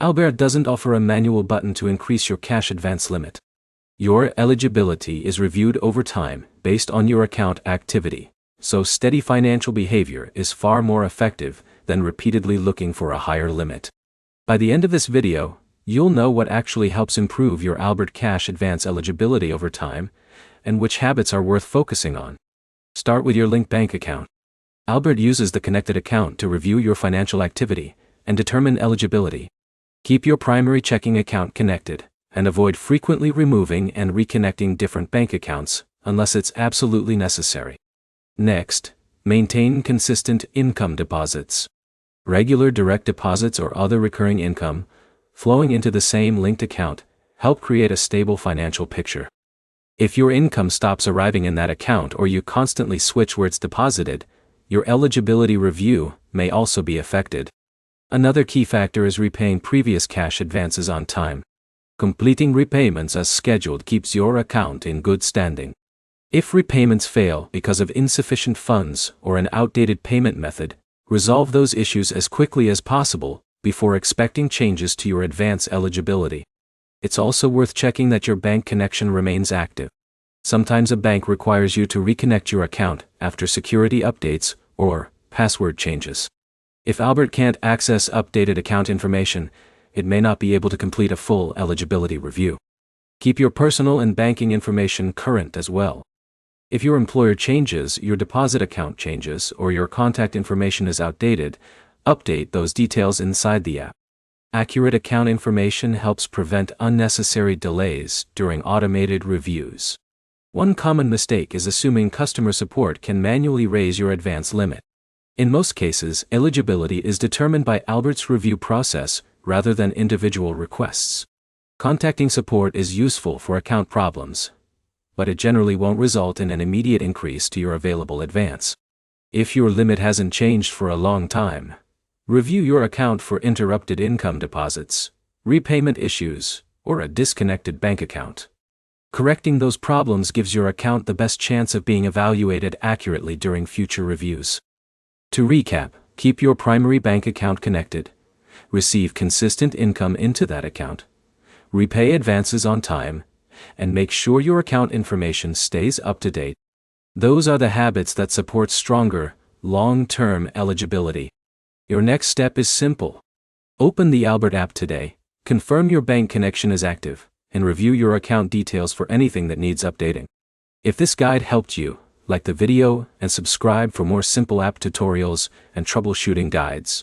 Albert doesn't offer a manual button to increase your cash advance limit. Your eligibility is reviewed over time based on your account activity, so steady financial behavior is far more effective than repeatedly looking for a higher limit. By the end of this video, you'll know what actually helps improve your Albert cash advance eligibility over time, and which habits are worth focusing on. Start with your linked bank account. Albert uses the connected account to review your financial activity and determine eligibility. Keep your primary checking account connected, and avoid frequently removing and reconnecting different bank accounts unless it's absolutely necessary. Next, maintain consistent income deposits. Regular direct deposits or other recurring income flowing into the same linked account help create a stable financial picture. If your income stops arriving in that account or you constantly switch where it's deposited, your eligibility review may also be affected. Another key factor is repaying previous cash advances on time. Completing repayments as scheduled keeps your account in good standing. If repayments fail because of insufficient funds or an outdated payment method, resolve those issues as quickly as possible before expecting changes to your advance eligibility. It's also worth checking that your bank connection remains active. Sometimes a bank requires you to reconnect your account after security updates or password changes. If Albert can't access updated account information, it may not be able to complete a full eligibility review. Keep your personal and banking information current as well. If your employer changes, your deposit account changes, or your contact information is outdated, update those details inside the app. Accurate account information helps prevent unnecessary delays during automated reviews. One common mistake is assuming customer support can manually raise your advance limit. In most cases, eligibility is determined by Albert's review process rather than individual requests. Contacting support is useful for account problems, but it generally won't result in an immediate increase to your available advance. If your limit hasn't changed for a long time, review your account for interrupted income deposits, repayment issues, or a disconnected bank account. Correcting those problems gives your account the best chance of being evaluated accurately during future reviews. To recap, keep your primary bank account connected, receive consistent income into that account, repay advances on time, and make sure your account information stays up to date. Those are the habits that support stronger, long-term eligibility. Your next step is simple. Open the Albert app today, confirm your bank connection is active, and review your account details for anything that needs updating. If this guide helped you, like the video and subscribe for more simple app tutorials and troubleshooting guides.